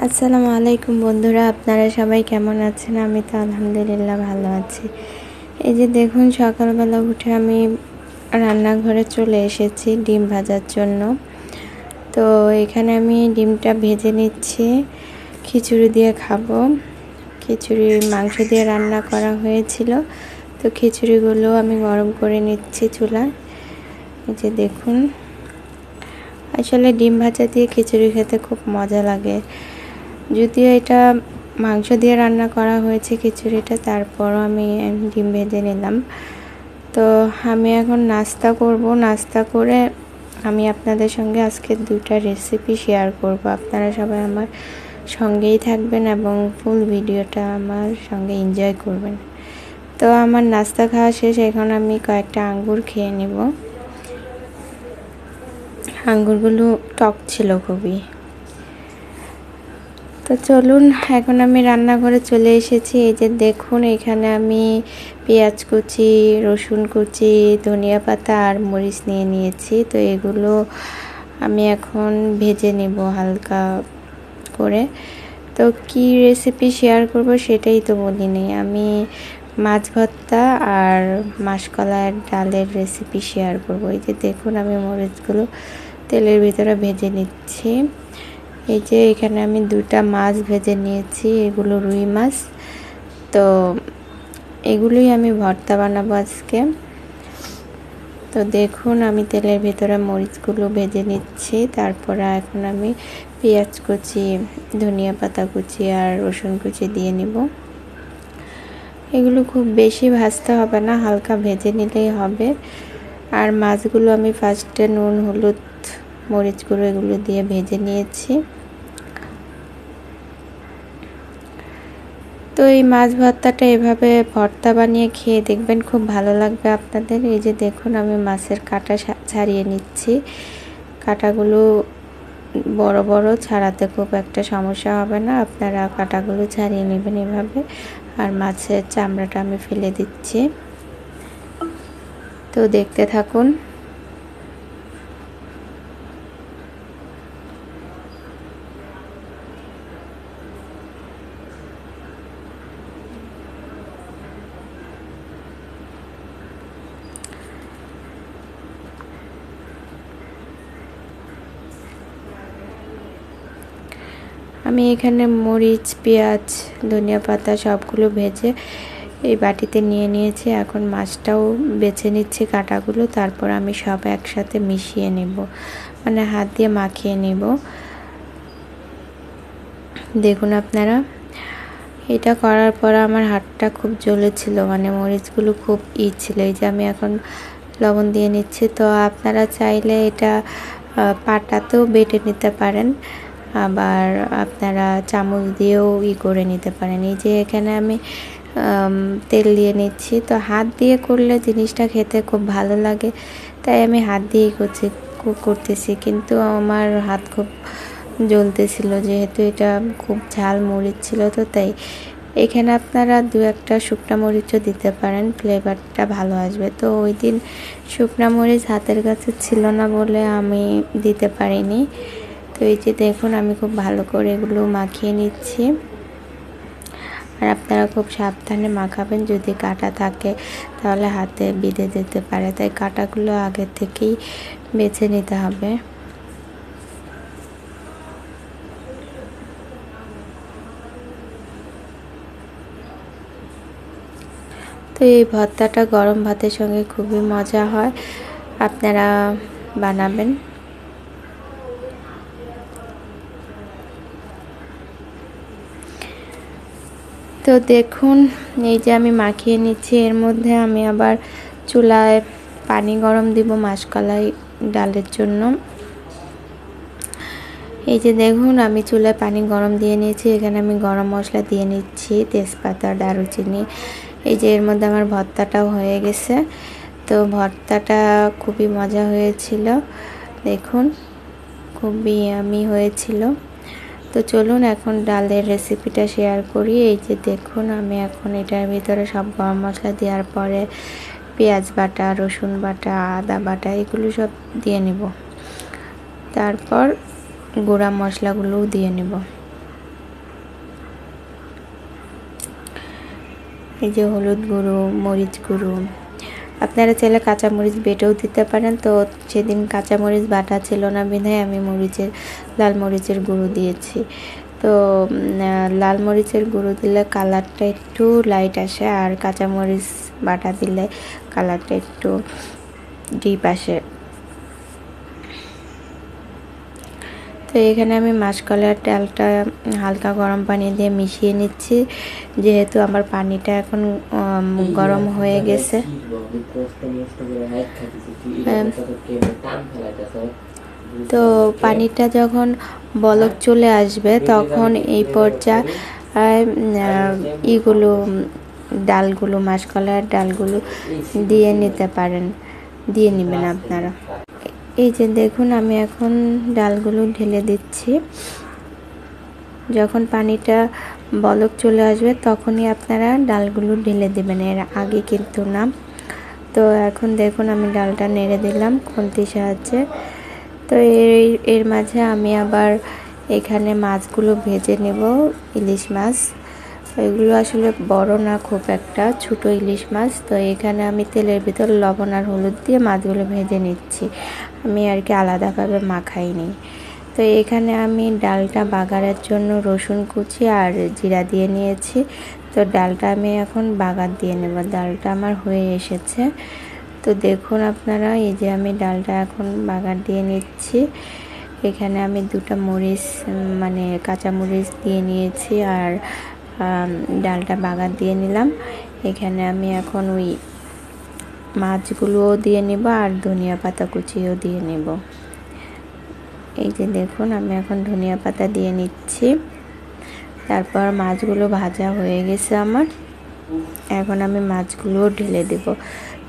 আসসালামু আলাইকুম বন্ধুরা, আপনারা সবাই কেমন আছেন? আমি তো আলহামদুলিল্লাহ ভালো আছি। এই যে দেখুন, সকালবেলা উঠে আমি রান্নাঘরে চলে এসেছি ডিম ভাজার জন্য। তো এখানে আমি ডিমটা ভেজে নিচ্ছি, খিচুড়ি দিয়ে খাবো। খিচুড়ি মাংস দিয়ে রান্না করা হয়েছিল, তো খিচুড়িগুলো আমি গরম করে নিচ্ছি চুলায়। এই যে দেখুন, আসলে ডিম ভাজা দিয়ে খিচুড়ি খেতে খুব মজা লাগে। যদিও এটা মাংস দিয়ে রান্না করা হয়েছে খিচুড়িটা, তারপরও আমি ডিম ভেজে নিলাম। তো আমি এখন নাস্তা করব। নাস্তা করে আমি আপনাদের সঙ্গে আজকে দুটা রেসিপি শেয়ার করব। আপনারা সবাই আমার সঙ্গেই থাকবেন এবং ফুল ভিডিওটা আমার সঙ্গে এনজয় করবেন। তো আমার নাস্তা খাওয়া শেষ, এখন আমি কয়েকটা আঙ্গুর খেয়ে নেব। আঙ্গুরগুলো টক ছিল খুবই। তো চলুন, এখন আমি রান্নাঘরে চলে এসেছি। এই যে দেখুন, এখানে আমি পেঁয়াজ কুচি, রসুন কুচি, ধনিয়া পাতা আর মরিচ নিয়ে নিয়েছি। তো এগুলো আমি এখন ভেজে নেব হালকা করে। তো কি রেসিপি শেয়ার করব সেটাই তো বলিনি। আমি মাছ ভর্তা আর মাসকলাইয়ের ডালের রেসিপি শেয়ার করব। এই যে দেখুন, আমি মরিচগুলো তেলের ভিতরে ভেজে নিচ্ছি। এই যে এখানে আমি দুটা মাছ ভেজে নিয়েছি, এগুলো রুই মাছ। তো এগুলোই আমি ভর্তা বানাবো আজকে। তো দেখুন, আমি তেলের ভিতরে মরিচগুলো ভেজে নিচ্ছি। তারপরে এখন আমি পেঁয়াজ কুচি, ধনিয়া পাতা কুচি আর রসুন কুচি দিয়ে নিব। এগুলো খুব বেশি ভাজতে হবে না, হালকা ভেজে নিলেই হবে। আর মাছগুলো আমি ফার্স্টে নুন, হলুদ, মরিচ গুঁড়ো এগুলো দিয়ে ভেজে নিয়েছি। তো এই মাছ ভর্তাটা এভাবে ভর্তা বানিয়ে খেয়ে দেখবেন, খুব ভালো লাগবে আপনাদের। এই যে দেখুন, আমি মাছের কাঁটা ছাড়িয়ে নিচ্ছি। কাঁটাগুলো বড় বড়, ছাড়াতে খুব একটা সমস্যা হবে না। আপনারা কাঁটাগুলো ছাড়িয়ে নেবেন এভাবে। আর মাছের চামড়াটা আমি ফেলে দিচ্ছি। তো দেখতে থাকুন। আমি এখানে মরিচ, পেঁয়াজ, ধনিয়া পাতা সবগুলো ভেজে এই বাটিতে নিয়ে নিয়েছি। এখন মাছটাও বেছে নিচ্ছি কাঁটাগুলো, তারপর আমি সব একসাথে মিশিয়ে নেব, মানে হাত দিয়ে মাখিয়ে নেব। দেখুন আপনারা, এটা করার পর আমার হাতটা খুব জ্বলেছিল, মানে মরিচগুলো খুব ছিল। এই যে আমি এখন লবণ দিয়ে নিচ্ছি। তো আপনারা চাইলে এটা পাটাতেও বেটে নিতে পারেন, আবার আপনারা চামচ দিয়েও করে নিতে পারেন। এই যে এখানে আমি তেল দিয়ে নিচ্ছি। তো হাত দিয়ে করলে জিনিসটা খেতে খুব ভালো লাগে, তাই আমি হাত দিয়েই করতেছি। কিন্তু আমার হাত খুব জ্বলতেছিল, যেহেতু এটা খুব ঝাল মরিচ ছিল। তো তাই এখানে আপনারা দু একটা শুকনা মরিচও দিতে পারেন, ফ্লেভারটা ভালো আসবে। তো ওই দিন শুকনা মরিচ হাতের কাছে ছিল না বলে আমি দিতে পারিনি। তো এই যে দেখুন, আমি খুব ভালো করে এগুলো মাখিয়ে নিচ্ছি। আর আপনারা খুব সাবধানে মাখাবেন, যদি কাঁটা থাকে তাহলে হাতে বিঁধে যেতে পারে, তাই কাঁটাগুলো আগে থেকেই বেছে নিতে হবে। তো এই ভর্তাটা গরম ভাতের সঙ্গে খুবই মজা হয়, আপনারা বানাবেন। তো দেখুন, এই যে আমি মাখিয়ে নিচ্ছি। এর মধ্যে আমি আবার চুলায় পানি গরম দিব মাসকলাই ডালের জন্য। এই যে দেখুন, আমি চুলায় পানি গরম দিয়ে নিয়েছি। এখানে আমি গরম মশলা দিয়ে নিচ্ছি, তেজপাতা, দারুচিনি। এই যে এর মধ্যে আমার ভর্তাটাও হয়ে গেছে। তো ভর্তাটা খুবই মজা হয়েছিল, দেখুন খুবই ইয়ামি হয়েছিল। তো চলুন এখন ডালের রেসিপিটা শেয়ার করি। এই যে দেখুন, আমি এখন এটার ভিতরে সব গরম মশলা দেওয়ার পরে পেঁয়াজ বাটা, রসুন বাটা, আদা বাটা এগুলো সব দিয়ে নেব। তারপর গুঁড়া মশলাগুলোও দিয়ে নেব। এই যে হলুদ গুঁড়ো, মরিচ গুঁড়ো, আপনারা চাইলে কাঁচামরিচ বেটেও দিতে পারেন। তো সেদিন কাঁচামরিচ বাটা ছিল না বিধায় আমি লাল মরিচের গুঁড়ো দিয়েছি। তো লাল মরিচের গুঁড়ো দিলে কালারটা একটু লাইট আসে, আর কাঁচামরিচ বাটা দিলে কালারটা একটু ডিপ আসে। তো এখানে আমি মাসকলাইয়ের ডালটা হালকা গরম পানি দিয়ে মিশিয়ে নিচ্ছি, যেহেতু আমার পানিটা এখন গরম হয়ে গেছে। তো পানিটা যখন বলক চলে আসবে তখন এই পর্যায়ে ডালগুলো, মাসকলাইয়ের ডালগুলো দিয়ে নেবেন আপনারা। এই যে দেখুন আমি এখন ডালগুলো ঢেলে দিচ্ছি। যখন পানিটা বলক চলে আসবে তখনই আপনারা ডালগুলো ঢেলে দেবেন, এর আগে কিন্তু না। তো এখন দেখুন আমি ডালটা নেড়ে দিলাম খুন্তির সাহায্যে। তো এর মাঝে আমি আবার এখানে মাছগুলো ভেজে নেব, ইলিশ মাছ। এগুলো আসলে বড় না খুব একটা, ছোট ইলিশ মাছ। তো এখানে আমি তেলের ভিতর লবণ আর হলুদ দিয়ে মাছগুলো ভেজে নিচ্ছি, আমি আর কি আলাদাভাবে মাখাইনি। তো এখানে আমি ডালটা বাগারের জন্য রসুন কুচি আর জিরা দিয়ে নিয়েছি। তো ডালটা আমি এখন বাগার দিয়ে নেব। ডালটা আমার হয়ে এসেছে। তো দেখুন আপনারা, এই যে আমি ডালটা এখন বাগার দিয়ে নিচ্ছি। এখানে আমি দুটো মরিচ কাঁচা মরিচ দিয়ে নিয়েছি, আর ডালটা বাগার দিয়ে নিলাম। এখানে আমি এখন ওই মাছগুলোও দিয়ে নেব আর ধনিয়া পাতা কুচিও দিয়ে নেব। এই যে দেখুন আমি এখন ধনিয়া পাতা দিয়ে নিচ্ছি। তারপর মাছগুলো ভাজা হয়ে গেছে আমার, এখন আমি মাছগুলোও ঢেলে দেব।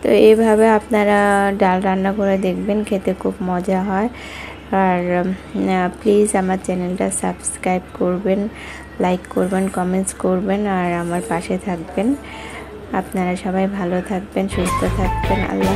তো এইভাবে আপনারা ডাল রান্না করে দেখবেন, খেতে খুব মজা হয়। আর প্লিজ আমার চ্যানেলটা সাবস্ক্রাইব করবেন, লাইক করবেন, কমেন্টস করবেন আর আমার পাশে থাকবেন। আপনারা সবাই ভালো থাকবেন, সুস্থ থাকবেন। আল্লাহ।